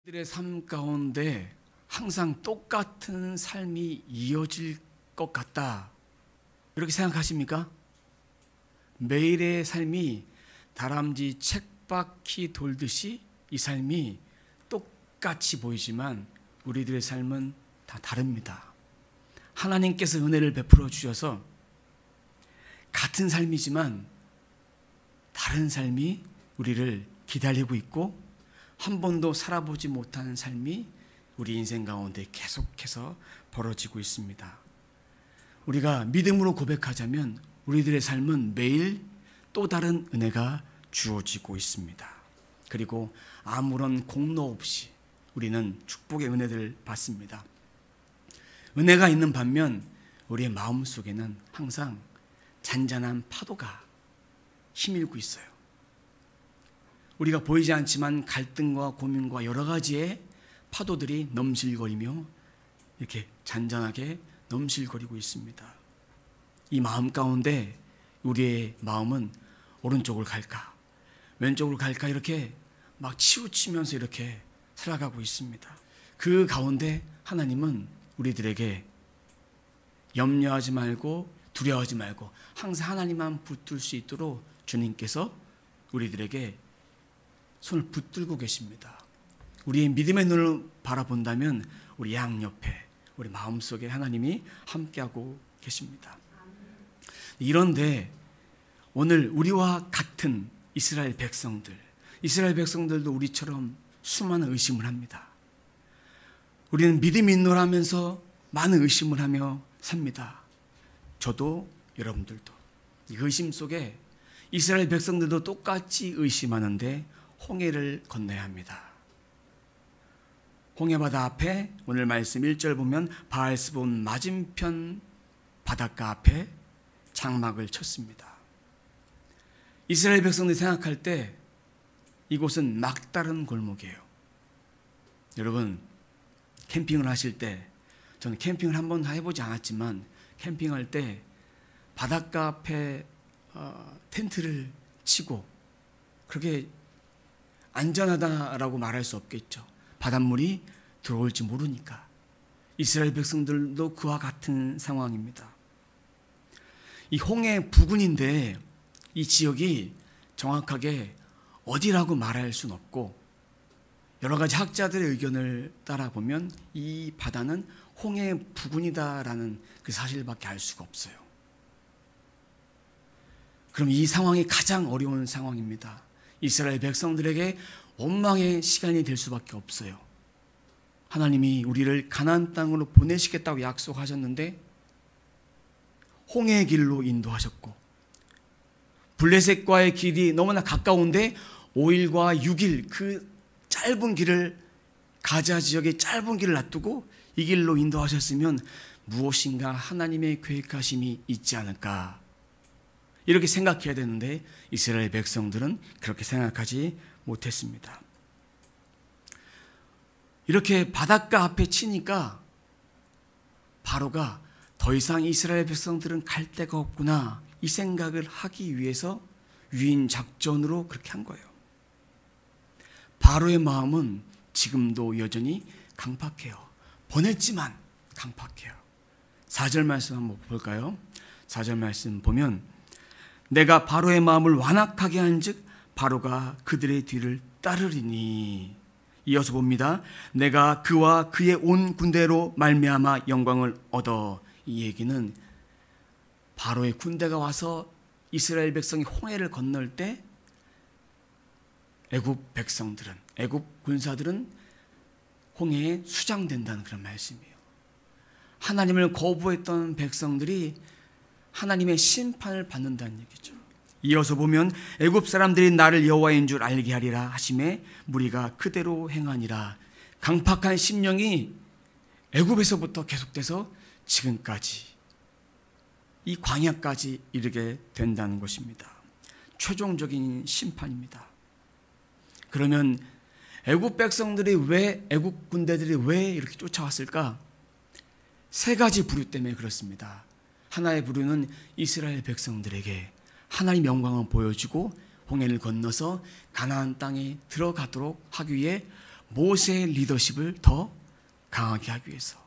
우리들의 삶 가운데 항상 똑같은 삶이 이어질 것 같다, 이렇게 생각하십니까? 매일의 삶이 다람쥐 쳇바퀴 돌듯이 이 삶이 똑같이 보이지만 우리들의 삶은 다 다릅니다. 하나님께서 은혜를 베풀어 주셔서 같은 삶이지만 다른 삶이 우리를 기다리고 있고, 한 번도 살아보지 못한 삶이 우리 인생 가운데 계속해서 벌어지고 있습니다. 우리가 믿음으로 고백하자면 우리들의 삶은 매일 또 다른 은혜가 주어지고 있습니다. 그리고 아무런 공로 없이 우리는 축복의 은혜들을 받습니다. 은혜가 있는 반면 우리의 마음속에는 항상 잔잔한 파도가 힘일고 있어요. 우리가 보이지 않지만 갈등과 고민과 여러 가지의 파도들이 넘실거리며 이렇게 잔잔하게 넘실거리고 있습니다. 이 마음 가운데 우리의 마음은 오른쪽으로 갈까 왼쪽으로 갈까 이렇게 막 치우치면서 이렇게 살아가고 있습니다. 그 가운데 하나님은 우리들에게 염려하지 말고 두려워하지 말고 항상 하나님만 붙들 수 있도록 주님께서 우리들에게 손을 붙들고 계십니다. 우리의 믿음의 눈을 바라본다면 우리 양옆에 우리 마음속에 하나님이 함께하고 계십니다. 이런데 오늘 우리와 같은 이스라엘 백성들도 우리처럼 수많은 의심을 합니다. 우리는 믿음이 있노라면서 많은 의심을 하며 삽니다. 저도 여러분들도 이 의심 속에 이스라엘 백성들도 똑같이 의심하는데 홍해를 건너야 합니다. 홍해바다 앞에 오늘 말씀 1절 보면 바알스본 맞은편 바닷가 앞에 장막을 쳤습니다. 이스라엘 백성들이 생각할 때 이곳은 막다른 골목이에요. 여러분, 캠핑을 하실 때, 저는 캠핑을 한 번도 해보지 않았지만 캠핑할 때 바닷가 앞에 텐트를 치고 그렇게 안전하다라고 말할 수 없겠죠. 바닷물이 들어올지 모르니까. 이스라엘 백성들도 그와 같은 상황입니다. 이 홍해 부근인데 이 지역이 정확하게 어디라고 말할 수는 없고, 여러 가지 학자들의 의견을 따라 보면 이 바다는 홍해 부근이다라는 그 사실밖에 알 수가 없어요. 그럼 이 상황이 가장 어려운 상황입니다. 이스라엘 백성들에게 원망의 시간이 될 수밖에 없어요. 하나님이 우리를 가나안 땅으로 보내시겠다고 약속하셨는데 홍해의 길로 인도하셨고, 블레셋과의 길이 너무나 가까운데 5일과 6일 그 짧은 길을, 가자 지역의 짧은 길을 놔두고 이 길로 인도하셨으면 무엇인가 하나님의 계획하심이 있지 않을까, 이렇게 생각해야 되는데 이스라엘 백성들은 그렇게 생각하지 못했습니다. 이렇게 바닷가 앞에 치니까 바로가 더 이상 이스라엘 백성들은 갈 데가 없구나, 이 생각을 하기 위해서 유인 작전으로 그렇게 한 거예요. 바로의 마음은 지금도 여전히 강팍해요. 보냈지만 강팍해요. 4절 말씀 한번 볼까요? 4절 말씀 보면 내가 바로의 마음을 완악하게 한즉 바로가 그들의 뒤를 따르리니. 이어서 봅니다. 내가 그와 그의 온 군대로 말미암아 영광을 얻어. 이 얘기는 바로의 군대가 와서 이스라엘 백성이 홍해를 건널 때 애굽 군사들은 홍해에 수장된다는 그런 말씀이에요. 하나님을 거부했던 백성들이 하나님의 심판을 받는다는 얘기죠. 이어서 보면 애굽 사람들이 나를 여호와인 줄 알게 하리라 하심에 무리가 그대로 행하니라. 강팍한 심령이 애굽에서부터 계속돼서 지금까지 이 광야까지 이르게 된다는 것입니다. 최종적인 심판입니다. 그러면 애굽 군대들이 왜 이렇게 쫓아왔을까? 세 가지 부류 때문에 그렇습니다. 하나의 부류는 이스라엘 백성들에게 하나님의 영광을 보여주고 홍해를 건너서 가나안 땅에 들어가도록 하기 위해 모세의 리더십을 더 강하게 하기 위해서.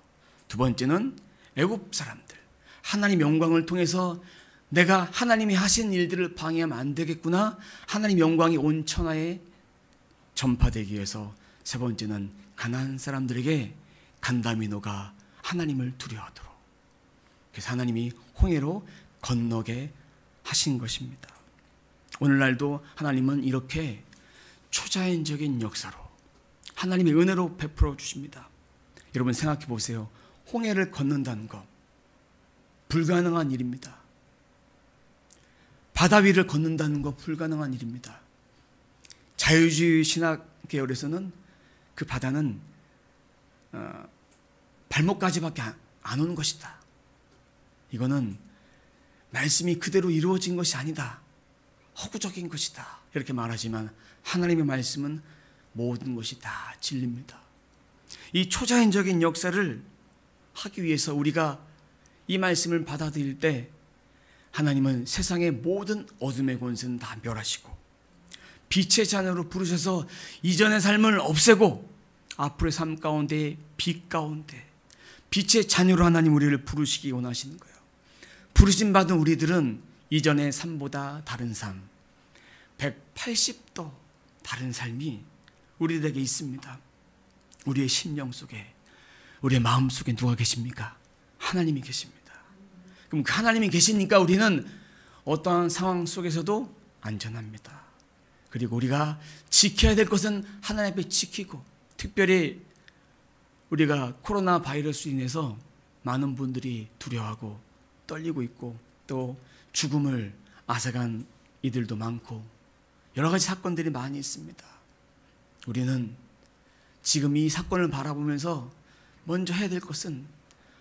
두 번째는 애굽 사람들, 하나님 영광을 통해서 내가 하나님이 하신 일들을 방해하면 안 되겠구나, 하나님 영광이 온 천하에 전파되기 위해서. 세 번째는 가나안 사람들에게 간담이 녹아 하나님을 두려워하도록. 그래서 하나님이 홍해로 건너게 하신 것입니다. 오늘날도 하나님은 이렇게 초자연적인 역사로 하나님의 은혜로 베풀어 주십니다. 여러분 생각해 보세요. 홍해를 건넌다는 것 불가능한 일입니다. 바다 위를 걷는다는 것 불가능한 일입니다. 자유주의 신학 계열에서는 그 바다는 발목까지밖에 안 오는 것이다. 이거는 말씀이 그대로 이루어진 것이 아니다. 허구적인 것이다. 이렇게 말하지만 하나님의 말씀은 모든 것이 다 진리입니다. 이 초자연적인 역사를 하기 위해서 우리가 이 말씀을 받아들일 때 하나님은 세상의 모든 어둠의 권세는 다 멸하시고 빛의 자녀로 부르셔서 이전의 삶을 없애고 앞으로의 삶 가운데 빛 가운데 빛의 자녀로 하나님 우리를 부르시기 원하시는 거예요. 부르심 받은 우리들은 이전의 삶보다 다른 삶, 180도 다른 삶이 우리들에게 있습니다. 우리의 심령 속에, 우리의 마음 속에 누가 계십니까? 하나님이 계십니다. 그럼 그 하나님이 계시니까 우리는 어떠한 상황 속에서도 안전합니다. 그리고 우리가 지켜야 될 것은 하나님 앞에 지키고, 특별히 우리가 코로나 바이러스로 인해서 많은 분들이 두려워하고 떨리고 있고 또 죽음을 앗아간 이들도 많고 여러 가지 사건들이 많이 있습니다. 우리는 지금 이 사건을 바라보면서 먼저 해야 될 것은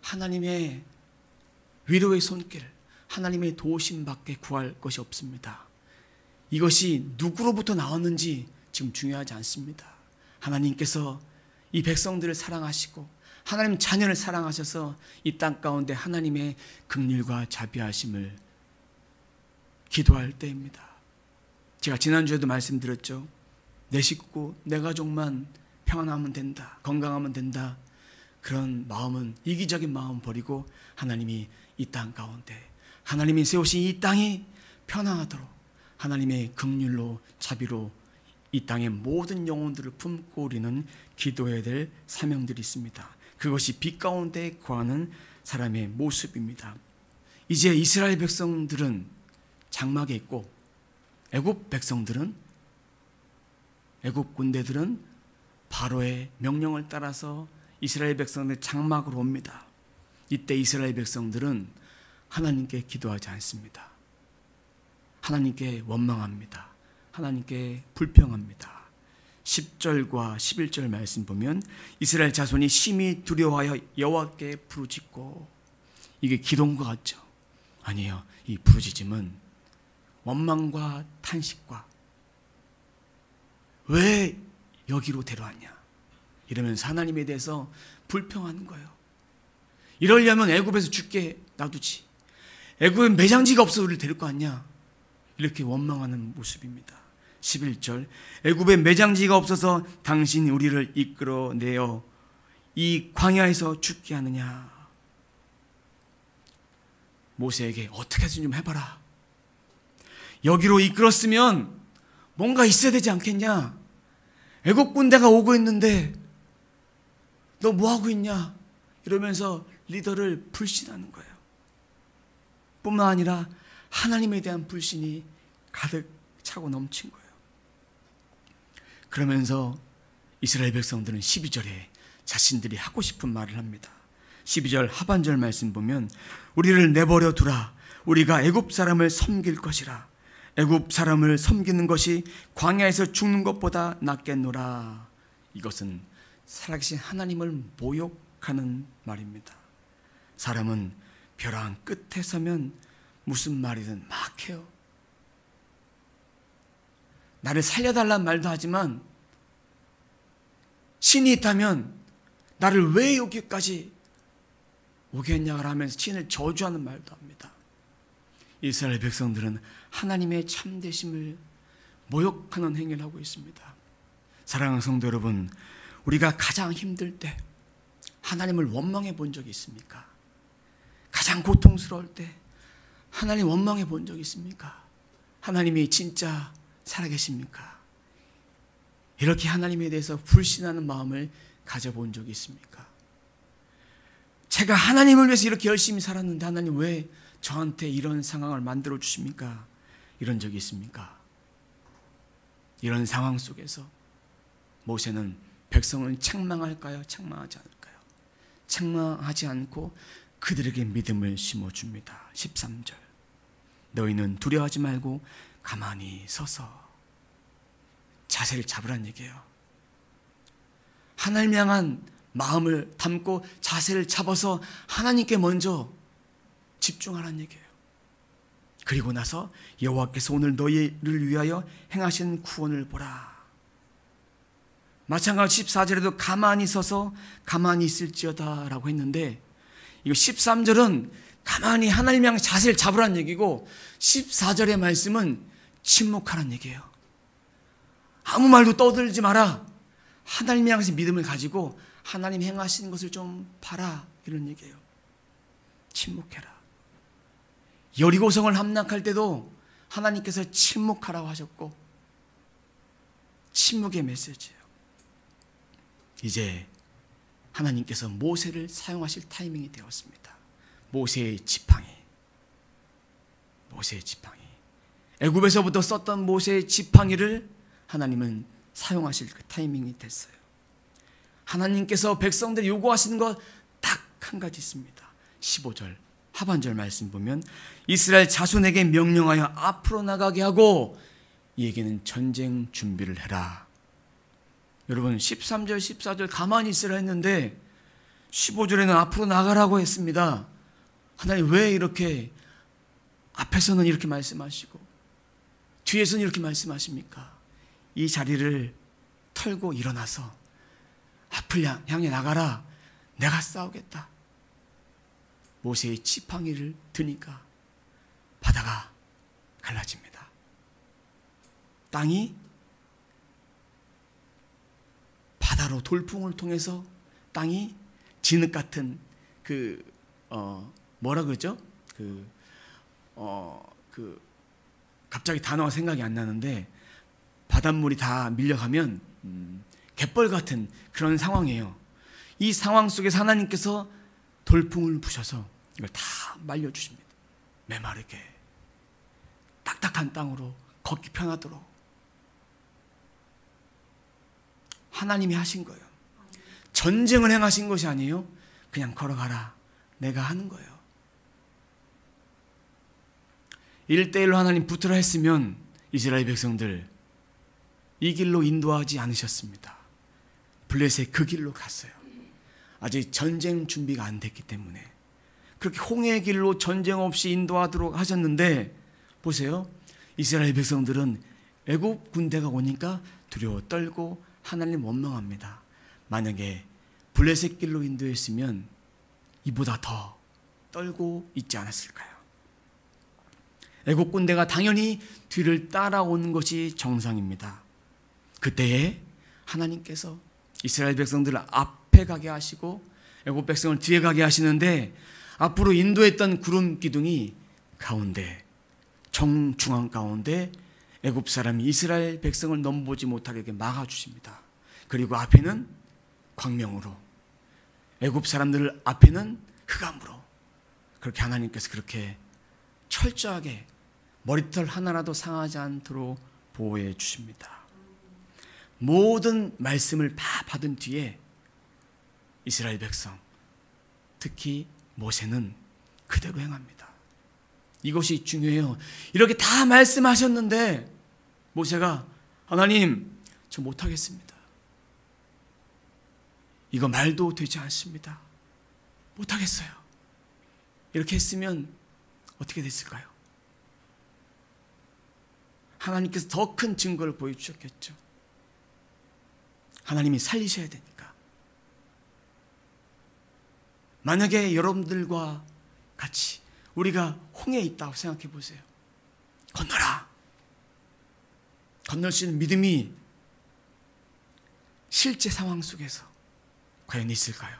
하나님의 위로의 손길, 하나님의 도우심밖에 구할 것이 없습니다. 이것이 누구로부터 나왔는지 지금 중요하지 않습니다. 하나님께서 이 백성들을 사랑하시고 하나님 자녀를 사랑하셔서 이 땅 가운데 하나님의 긍휼과 자비하심을 기도할 때입니다. 제가 지난주에도 말씀드렸죠. 내 식구, 내 가족만 평안하면 된다, 건강하면 된다. 그런 마음은, 이기적인 마음 버리고 하나님이 이 땅 가운데, 하나님이 세우신 이 땅이 편안하도록 하나님의 긍휼로 자비로 이 땅의 모든 영혼들을 품고 우리는 기도해야 될 사명들이 있습니다. 그것이 빛 가운데 거하는 사람의 모습입니다. 이제 이스라엘 백성들은 장막에 있고 애굽 백성들은, 애굽 군대들은 바로의 명령을 따라서 이스라엘 백성들 장막으로 옵니다. 이때 이스라엘 백성들은 하나님께 기도하지 않습니다. 하나님께 원망합니다. 하나님께 불평합니다. 10절과 11절 말씀 보면 이스라엘 자손이 심히 두려워하여 여호와께 부르짖고, 이게 기도인 것 같죠? 아니에요. 이 부르짖음은 원망과 탄식과 왜 여기로 데려왔냐 이러면서 하나님에 대해서 불평하는 거예요. 이러려면 애굽에서 죽게 놔두지, 애굽에 매장지가 없어서 우리를 데리고 왔냐, 이렇게 원망하는 모습입니다. 11절, 애굽에 매장지가 없어서 당신이 우리를 이끌어내어 이 광야에서 죽게 하느냐. 모세에게 어떻게 해서 좀 해봐라. 여기로 이끌었으면 뭔가 있어야 되지 않겠냐. 애굽 군대가 오고 있는데 너 뭐하고 있냐 이러면서 리더를 불신하는 거예요. 뿐만 아니라 하나님에 대한 불신이 가득 차고 넘친 거예요. 그러면서 이스라엘 백성들은 12절에 자신들이 하고 싶은 말을 합니다. 12절 하반절 말씀 보면 우리를 내버려 두라. 우리가 애굽 사람을 섬길 것이라. 애굽 사람을 섬기는 것이 광야에서 죽는 것보다 낫겠노라. 이것은 살아계신 하나님을 모욕하는 말입니다. 사람은 벼랑 끝에 서면 무슨 말이든 막 해요. 나를 살려달라는 말도 하지만 신이 있다면 나를 왜 여기까지 오게 했냐고 하면서 신을 저주하는 말도 합니다. 이스라엘 백성들은 하나님의 참되심을 모욕하는 행위를 하고 있습니다. 사랑하는 성도 여러분, 우리가 가장 힘들 때 하나님을 원망해 본 적이 있습니까? 가장 고통스러울 때 하나님 원망해 본 적이 있습니까? 하나님이 진짜 살아계십니까? 이렇게 하나님에 대해서 불신하는 마음을 가져본 적이 있습니까? 제가 하나님을 위해서 이렇게 열심히 살았는데 하나님 왜 저한테 이런 상황을 만들어 주십니까? 이런 적이 있습니까? 이런 상황 속에서 모세는 백성을 책망할까요? 책망하지 않을까요? 책망하지 않고 그들에게 믿음을 심어줍니다. 13절. 너희는 두려워하지 말고 가만히 서서 자세를 잡으란 얘기예요. 하나님 향한 마음을 담고 자세를 잡아서 하나님께 먼저 집중하란 얘기예요. 그리고 나서 여호와께서 오늘 너희를 위하여 행하신 구원을 보라. 마찬가지 14절에도 가만히 서서 가만히 있을지어다 라고 했는데 이거 13절은 가만히 하나님 향해 자세를 잡으란 얘기고 14절의 말씀은 침묵하란 얘기예요. 아무 말도 떠들지 마라. 하나님 향해서 믿음을 가지고 하나님 행하시는 것을 좀 봐라 이런 얘기예요. 침묵해라. 여리고성을 함락할 때도 하나님께서 침묵하라고 하셨고 침묵의 메시지예요. 이제 하나님께서 모세를 사용하실 타이밍이 되었습니다. 모세의 지팡이. 애굽에서부터 썼던 모세의 지팡이를 하나님은 사용하실 그 타이밍이 됐어요. 하나님께서 백성들이 요구하시는 것 딱 한 가지 있습니다. 15절 하반절 말씀 보면 이스라엘 자손에게 명령하여 앞으로 나가게 하고 이에게는 전쟁 준비를 해라. 여러분 13절 14절 가만히 있으라 했는데 15절에는 앞으로 나가라고 했습니다. 하나님 왜 이렇게 앞에서는 이렇게 말씀하시고 뒤에서는 이렇게 말씀하십니까? 이 자리를 털고 일어나서 앞을 향해 나가라. 내가 싸우겠다. 모세의 지팡이를 드니까 바다가 갈라집니다. 땅이 바다로 돌풍을 통해서 땅이 진흙 같은 뭐라 그러죠? 갑자기 단어가 생각이 안 나는데 바닷물이 다 밀려가면 갯벌 같은 그런 상황이에요. 이 상황 속에서 하나님께서 돌풍을 부셔서 이걸 다 말려주십니다. 메마르게 딱딱한 땅으로 걷기 편하도록 하나님이 하신 거예요. 전쟁을 행하신 것이 아니에요. 그냥 걸어가라. 내가 하는 거예요. 1대1로 하나님 붙으라 했으면 이스라엘 백성들 이 길로 인도하지 않으셨습니다. 블레셋 그 길로 갔어요. 아직 전쟁 준비가 안 됐기 때문에 그렇게 홍해의 길로 전쟁 없이 인도하도록 하셨는데 보세요. 이스라엘 백성들은 애굽 군대가 오니까 두려워 떨고 하나님 원망합니다. 만약에 블레셋 길로 인도했으면 이보다 더 떨고 있지 않았을까요? 애굽 군대가 당연히 뒤를 따라오는 것이 정상입니다. 그때에 하나님께서 이스라엘 백성들을 앞에 가게 하시고 애굽 백성을 뒤에 가게 하시는데 앞으로 인도했던 구름 기둥이 가운데 정중앙 가운데 애굽 사람이 이스라엘 백성을 넘보지 못하게 막아주십니다. 그리고 앞에는 광명으로 애굽 사람들 앞에는 흑암으로 그렇게 하나님께서 그렇게 철저하게 머리털 하나라도 상하지 않도록 보호해 주십니다. 모든 말씀을 다 받은 뒤에 이스라엘 백성, 특히 모세는 그대로 행합니다. 이것이 중요해요. 이렇게 다 말씀하셨는데 모세가 하나님, 저 못하겠습니다. 이거 말도 되지 않습니다. 못하겠어요. 이렇게 했으면 어떻게 됐을까요? 하나님께서 더 큰 증거를 보여주셨겠죠. 하나님이 살리셔야 되니까. 만약에 여러분들과 같이 우리가 홍해에 있다고 생각해 보세요. 건너라. 건널 수 있는 믿음이 실제 상황 속에서 과연 있을까요?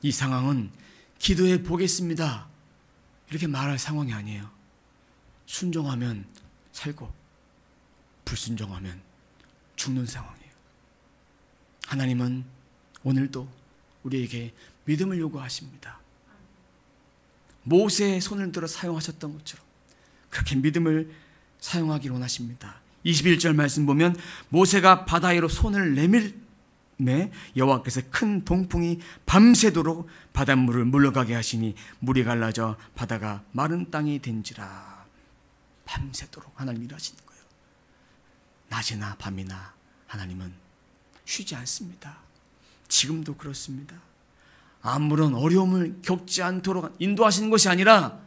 이 상황은 기도해 보겠습니다 이렇게 말할 상황이 아니에요. 순종하면 살고 불순종하면 죽는 상황이에요. 하나님은 오늘도 우리에게 믿음을 요구하십니다. 모세의 손을 들어 사용하셨던 것처럼 그렇게 믿음을 사용하기를 원하십니다. 21절 말씀 보면 모세가 바다 위로 손을 내밀매 여호와께서 큰 동풍이 밤새도록 바닷물을 물러가게 하시니 물이 갈라져 바다가 마른 땅이 된지라. 밤새도록 하나님이 일하시는 거예요. 낮이나 밤이나 하나님은 쉬지 않습니다. 지금도 그렇습니다. 아무런 어려움을 겪지 않도록 인도하시는 것이 아니라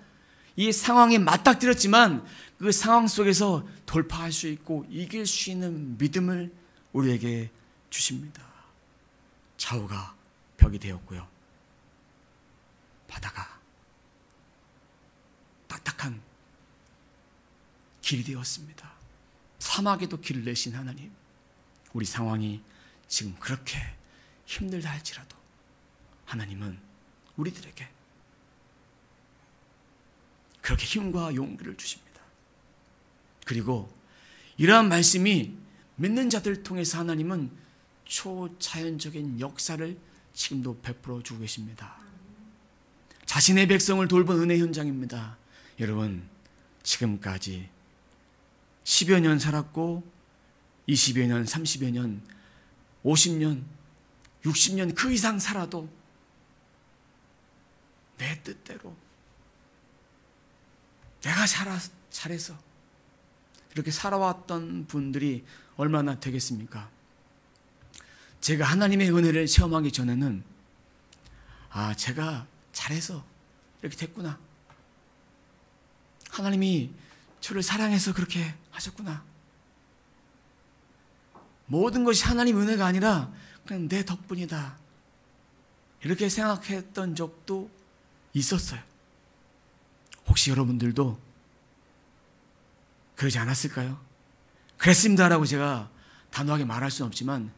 이 상황에 맞닥뜨렸지만 그 상황 속에서 돌파할 수 있고 이길 수 있는 믿음을 우리에게 주십니다. 좌우가 벽이 되었고요. 바다가 딱딱한 길이 되었습니다. 사막에도 길을 내신 하나님, 우리 상황이 지금 그렇게 힘들다 할지라도 하나님은 우리들에게 그렇게 힘과 용기를 주십니다. 그리고 이러한 말씀이 믿는 자들을 통해서 하나님은 초자연적인 역사를 지금도 베풀어 주고 계십니다. 자신의 백성을 돌본 은혜 현장입니다. 여러분, 지금까지 10여 년 살았고 20여 년, 30여 년, 50년, 60년 그 이상 살아도 내 뜻대로 내가 잘해서 이렇게 살아왔던 분들이 얼마나 되겠습니까? 제가 하나님의 은혜를 체험하기 전에는 제가 잘해서 이렇게 됐구나. 하나님이 저를 사랑해서 그렇게 하셨구나. 모든 것이 하나님 은혜가 아니라 그냥 내 덕분이다. 이렇게 생각했던 적도 있었어요. 혹시 여러분들도 그러지 않았을까요? 그랬습니다라고 제가 단호하게 말할 수는 없지만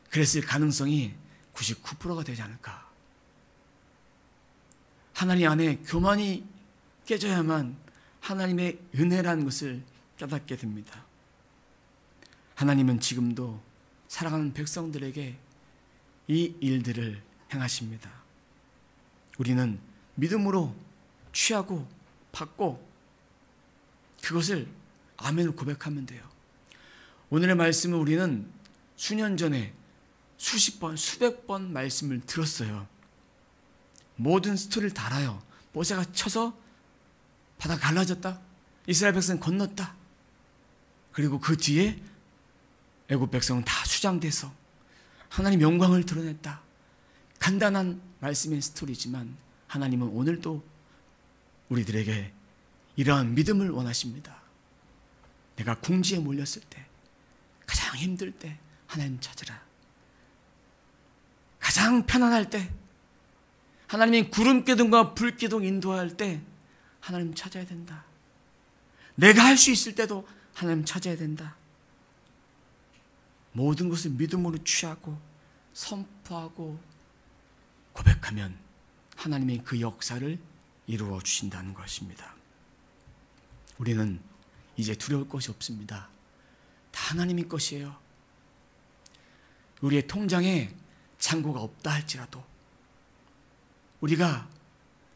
그랬을 가능성이 99%가 되지 않을까. 하나님 안에 교만이 깨져야만 하나님의 은혜라는 것을 깨닫게 됩니다. 하나님은 지금도 사랑하는 백성들에게 이 일들을 행하십니다. 우리는 믿음으로 취하고 받고 그것을 아멘을 고백하면 돼요. 오늘의 말씀은 우리는 수년 전에 수십 번, 수백 번 말씀을 들었어요. 모든 스토리를 다 알아요. 모세가 쳐서 바다가 갈라졌다. 이스라엘 백성은 건넜다. 그리고 그 뒤에 애굽 백성은 다 수장돼서 하나님 영광을 드러냈다. 간단한 말씀의 스토리지만 하나님은 오늘도 우리들에게 이러한 믿음을 원하십니다. 내가 궁지에 몰렸을 때, 가장 힘들 때 하나님 찾으라. 가장 편안할 때, 하나님이 구름기둥과 불기둥 인도할 때 하나님 찾아야 된다. 내가 할 수 있을 때도 하나님 찾아야 된다. 모든 것을 믿음으로 취하고 선포하고 고백하면 하나님이 그 역사를 이루어 주신다는 것입니다. 우리는 이제 두려울 것이 없습니다. 다 하나님의 것이에요. 우리의 통장에 잔고가 없다 할지라도, 우리가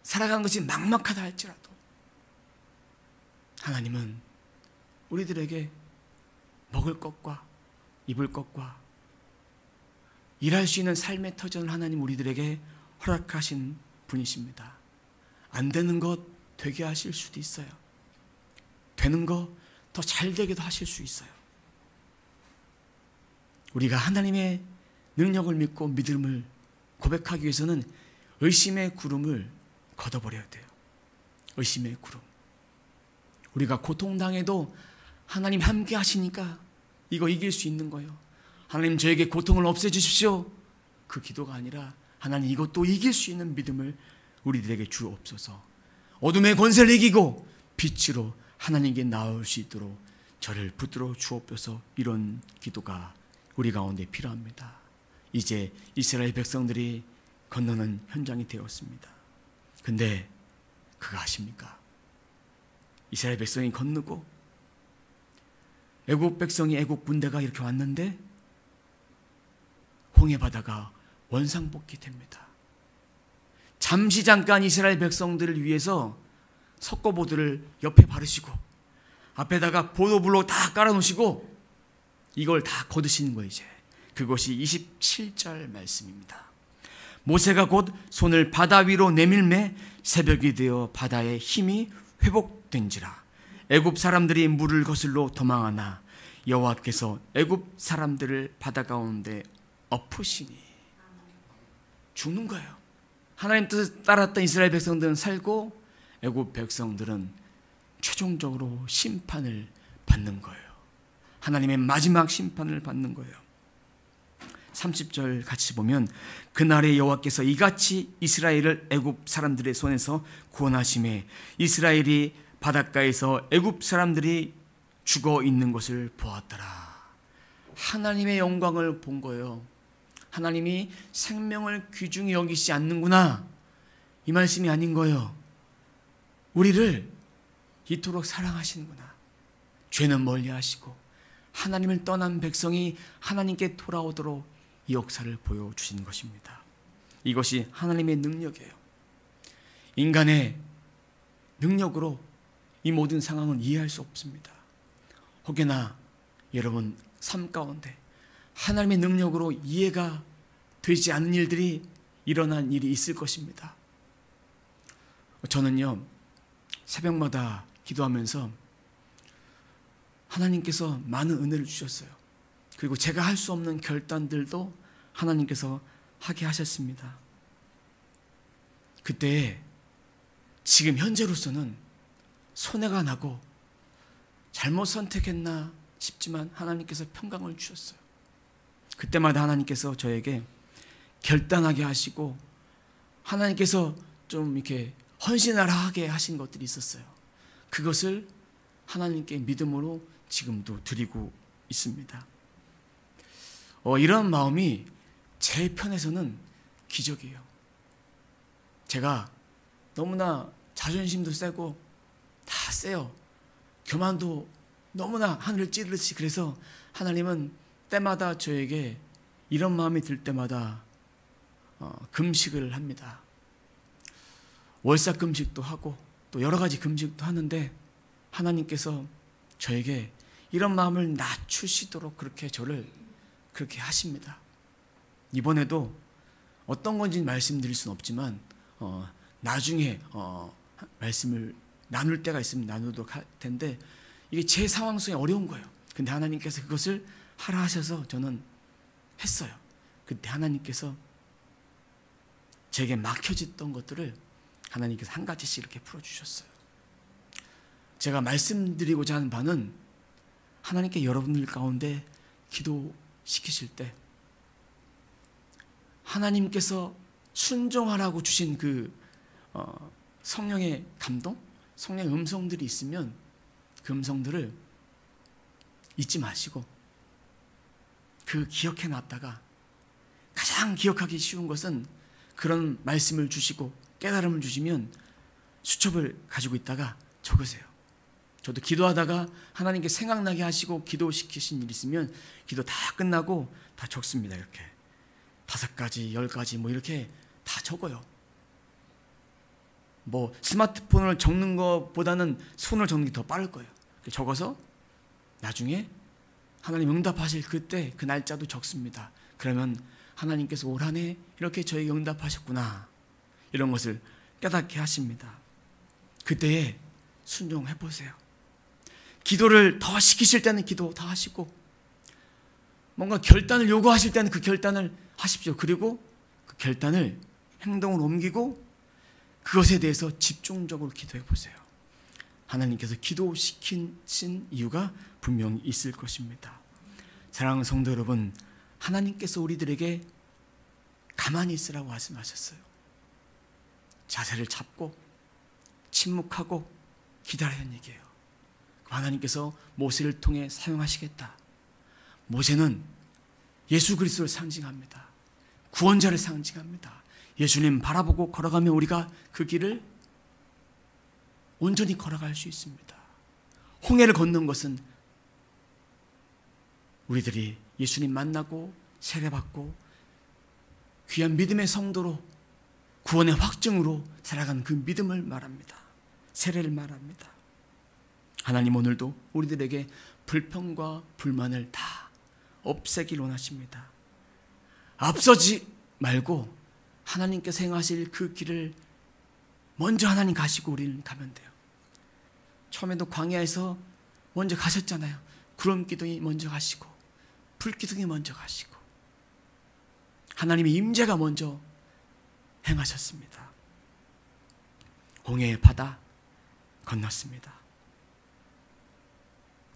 살아가는 것이 막막하다 할지라도 하나님은 우리들에게 먹을 것과 입을 것과 일할 수 있는 삶의 터전을 하나님 우리들에게 허락하신 분이십니다. 안 되는 것 되게 하실 수도 있어요. 되는 거 더 잘 되게도 하실 수 있어요. 우리가 하나님의 능력을 믿고 믿음을 고백하기 위해서는 의심의 구름을 걷어버려야 돼요. 의심의 구름. 우리가 고통당해도 하나님 함께 하시니까 이거 이길 수 있는 거예요. 하나님 저에게 고통을 없애주십시오. 그 기도가 아니라 하나님 이것도 이길 수 있는 믿음을 우리들에게 주옵소서. 어둠의 권세를 이기고 빛으로 하나님께 나올 수 있도록 저를 붙들어 주옵소서. 이런 기도가 우리 가운데 필요합니다. 이제 이스라엘 백성들이 건너는 현장이 되었습니다. 근데 그거 아십니까? 이스라엘 백성이 건너고 애국 백성이 애국 군대가 이렇게 왔는데 홍해 바다가 원상복귀 됩니다. 잠시 잠깐 이스라엘 백성들을 위해서 석고보드를 옆에 바르시고 앞에다가 보도블록 다 깔아놓으시고 이걸 다 거두시는 거예요. 이제 그것이 27절 말씀입니다. 모세가 곧 손을 바다 위로 내밀매 새벽이 되어 바다의 힘이 회복된지라. 애굽 사람들이 물을 거슬러 도망하나 여호와께서 애굽 사람들을 바다 가운데 엎으시니. 죽는 거예요. 하나님 뜻을 따랐던 이스라엘 백성들은 살고 애굽 백성들은 최종적으로 심판을 받는 거예요. 하나님의 마지막 심판을 받는 거예요. 30절 같이 보면 그날에 여호와께서 이같이 이스라엘을 애굽 사람들의 손에서 구원하심에 이스라엘이 바닷가에서 애굽 사람들이 죽어 있는 것을 보았더라. 하나님의 영광을 본 거예요. 하나님이 생명을 귀중히 여기지 않는구나, 이 말씀이 아닌 거예요. 우리를 이토록 사랑하시는구나. 죄는 멀리하시고 하나님을 떠난 백성이 하나님께 돌아오도록 이 역사를 보여주신 것입니다. 이것이 하나님의 능력이에요. 인간의 능력으로 이 모든 상황을 이해할 수 없습니다. 혹여나 여러분 삶 가운데 하나님의 능력으로 이해가 되지 않는 일들이 일어난 일이 있을 것입니다. 저는요, 새벽마다 기도하면서 하나님께서 많은 은혜를 주셨어요. 그리고 제가 할 수 없는 결단들도 하나님께서 하게 하셨습니다. 그때 지금 현재로서는 손해가 나고 잘못 선택했나 싶지만 하나님께서 평강을 주셨어요. 그때마다 하나님께서 저에게 결단하게 하시고 하나님께서 좀 이렇게 헌신하라 하게 하신 것들이 있었어요. 그것을 하나님께 믿음으로 지금도 드리고 있습니다. 이런 마음이 제 편에서는 기적이에요. 제가 너무나 자존심도 세고 다 세요. 교만도 너무나 하늘을 찌르듯이. 그래서 하나님은 때마다 저에게 이런 마음이 들 때마다 금식을 합니다. 월삭 금식도 하고 또 여러 가지 금식도 하는데 하나님께서 저에게 이런 마음을 낮추시도록 그렇게 저를 그렇게 하십니다. 이번에도 어떤 건지 말씀드릴 수는 없지만 나중에 말씀을 나눌 때가 있으면 나누도록 할 텐데 이게 제 상황 속에 어려운 거예요. 근데 하나님께서 그것을 하라 하셔서 저는 했어요. 그때 하나님께서 제게 막혀졌던 것들을 하나님께서 한 가지씩 이렇게 풀어주셨어요. 제가 말씀드리고자 하는 바는 하나님께 여러분들 가운데 기도시키실 때 하나님께서 순종하라고 주신 그 성령의 감동, 성령의 음성들이 있으면 그 음성들을 잊지 마시고 그 기억해 놨다가 가장 기억하기 쉬운 것은 그런 말씀을 주시고 깨달음을 주시면 수첩을 가지고 있다가 적으세요. 저도 기도하다가 하나님께 생각나게 하시고 기도시키신 일 있으면 기도 다 끝나고 다 적습니다. 이렇게 5가지, 10가지 뭐 이렇게 다 적어요. 뭐 스마트폰을 적는 것보다는 손을 적는 게 더 빠를 거예요. 적어서 나중에 하나님 응답하실 그때 그 날짜도 적습니다. 그러면 하나님께서 올 한 해 이렇게 저에게 응답하셨구나, 이런 것을 깨닫게 하십니다. 그때에 순종해 보세요. 기도를 더 시키실 때는 기도 더 하시고 뭔가 결단을 요구하실 때는 그 결단을 하십시오. 그리고 그 결단을 행동으로 옮기고 그것에 대해서 집중적으로 기도해 보세요. 하나님께서 기도시키신 이유가 분명히 있을 것입니다. 사랑하는 성도 여러분, 하나님께서 우리들에게 가만히 있으라고 말씀하셨어요. 자세를 잡고 침묵하고 기다리는 얘기예요. 하나님께서 모세를 통해 사용하시겠다. 모세는 예수 그리스도를 상징합니다. 구원자를 상징합니다. 예수님 바라보고 걸어가면 우리가 그 길을 온전히 걸어갈 수 있습니다. 홍해를 걷는 것은 우리들이 예수님 만나고 세례받고 귀한 믿음의 성도로 구원의 확증으로 살아가는 그 믿음을 말합니다. 세례를 말합니다. 하나님 오늘도 우리들에게 불평과 불만을 다 없애길 원하십니다. 앞서지 말고 하나님께서 행하실 그 길을 먼저 하나님 가시고 우리는 가면 돼요. 처음에도 광야에서 먼저 가셨잖아요. 구름 기둥이 먼저 가시고 불 기둥이 먼저 가시고 하나님의 임재가 먼저 행하셨습니다. 홍해의 바다 건넜습니다.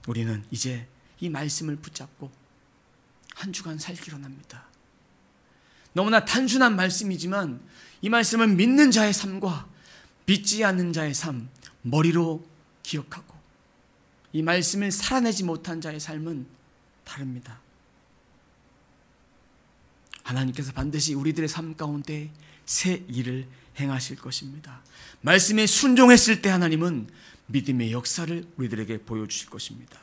우리는 이제 이 말씀을 붙잡고 한 주간 살기로 합니다. 너무나 단순한 말씀이지만 이 말씀은 믿는 자의 삶과 믿지 않는 자의 삶, 머리로 기억하고 이 말씀을 살아내지 못한 자의 삶은 다릅니다. 하나님께서 반드시 우리들의 삶 가운데 새 일을 행하실 것입니다. 말씀에 순종했을 때 하나님은 믿음의 역사를 우리들에게 보여주실 것입니다.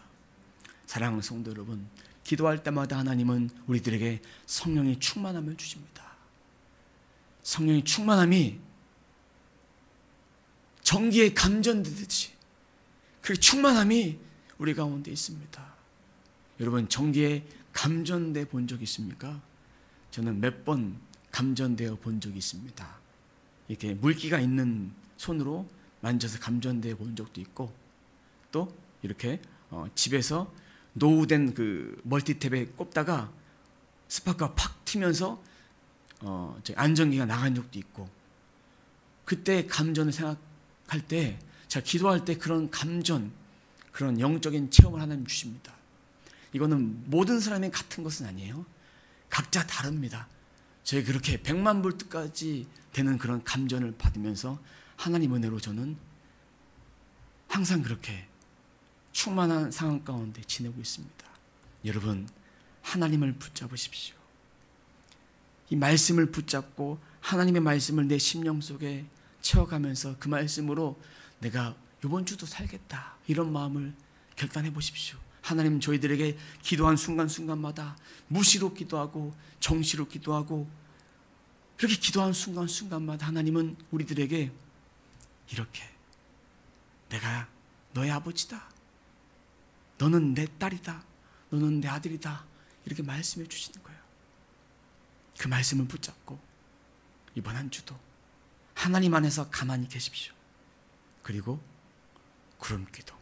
사랑하는 성도 여러분, 기도할 때마다 하나님은 우리들에게 성령의 충만함을 주십니다. 성령의 충만함이 전기에 감전되듯이 그 충만함이 우리 가운데 있습니다. 여러분, 전기에 감전돼 본 적 있습니까? 저는 몇 번 감전되어 본 적이 있습니다. 이렇게 물기가 있는 손으로 만져서 감전되어 본 적도 있고, 또 이렇게 집에서 노후된 그 멀티탭에 꼽다가 스파크가 팍 튀면서 안전기가 나간 적도 있고, 그때 감전을 생각할 때 제가 기도할 때 그런 감전, 그런 영적인 체험을 하나님 주십니다. 이거는 모든 사람이 같은 것은 아니에요. 각자 다릅니다. 저희 그렇게 100만 볼트까지 되는 그런 감전을 받으면서 하나님 은혜로 저는 항상 그렇게 충만한 상황 가운데 지내고 있습니다. 여러분, 하나님을 붙잡으십시오. 이 말씀을 붙잡고 하나님의 말씀을 내 심령 속에 채워가면서 그 말씀으로 내가 이번 주도 살겠다, 이런 마음을 결단해 보십시오. 하나님 저희들에게 기도한 순간순간마다 무시로 기도하고 정시로 기도하고 그렇게 기도한 순간순간마다 하나님은 우리들에게 이렇게 내가 너의 아버지다, 너는 내 딸이다, 너는 내 아들이다, 이렇게 말씀해 주시는 거예요. 그 말씀을 붙잡고 이번 한 주도 하나님 안에서 가만히 계십시오. 그리고 구름기둥,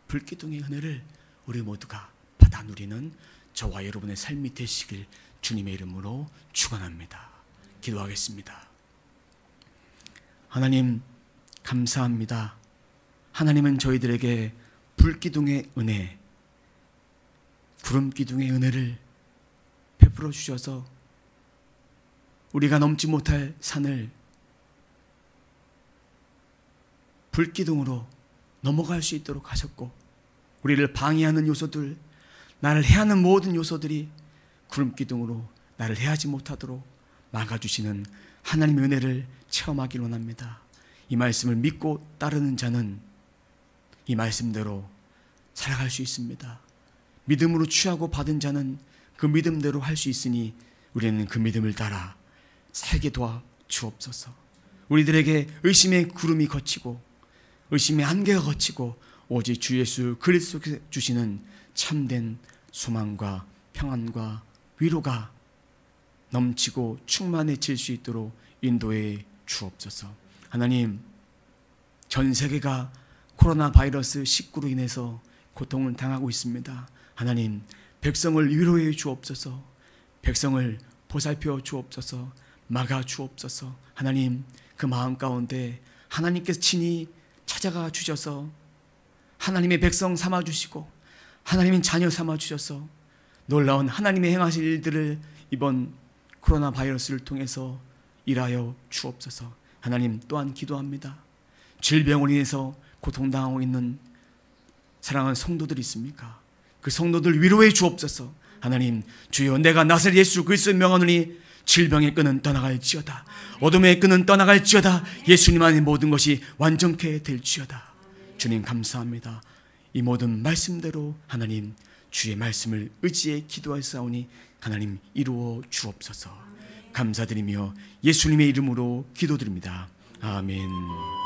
불기둥의 은혜를 우리 모두가 받아 누리는 저와 여러분의 삶이 되시길 주님의 이름으로 축원합니다. 기도하겠습니다. 하나님 감사합니다. 하나님은 저희들에게 불기둥의 은혜, 구름기둥의 은혜를 베풀어 주셔서 우리가 넘지 못할 산을 불기둥으로 넘어갈 수 있도록 하셨고, 우리를 방해하는 요소들, 나를 해하는 모든 요소들이 구름기둥으로 나를 해하지 못하도록 막아주시는 하나님의 은혜를 체험하길 원합니다. 이 말씀을 믿고 따르는 자는 이 말씀대로 살아갈 수 있습니다. 믿음으로 취하고 받은 자는 그 믿음대로 할 수 있으니 우리는 그 믿음을 따라 살게 도와 주옵소서. 우리들에게 의심의 구름이 걷히고 의심의 안개가 걷히고 오직 주 예수 그리스도께서 주시는 참된 소망과 평안과 위로가 넘치고 충만해질 수 있도록 인도해 주옵소서. 하나님, 전 세계가 코로나 바이러스 19로 인해서 고통을 당하고 있습니다. 하나님, 백성을 위로해 주옵소서. 백성을 보살펴 주옵소서. 막아 주옵소서. 하나님, 그 마음 가운데 하나님께서 친히 찾아가 주셔서 하나님의 백성 삼아주시고 하나님의 자녀 삼아주셔서 놀라운 하나님의 행하실 일들을 이번 코로나 바이러스를 통해서 일하여 주옵소서. 하나님, 또한 기도합니다. 질병으로 인해서 고통당하고 있는 사랑하는 성도들이 있습니까? 그 성도들 위로해 주옵소서. 하나님, 주여, 내가 나사렛 예수 그리스도의 명하노니 질병의 끈은 떠나갈지어다. 어둠의 끈은 떠나갈지어다. 예수님 안에 모든 것이 완전케 될지어다. 주님 감사합니다. 이 모든 말씀대로 하나님 주의 말씀을 의지해 기도하사오니 하나님 이루어 주옵소서. 감사드리며 예수님의 이름으로 기도드립니다. 아멘.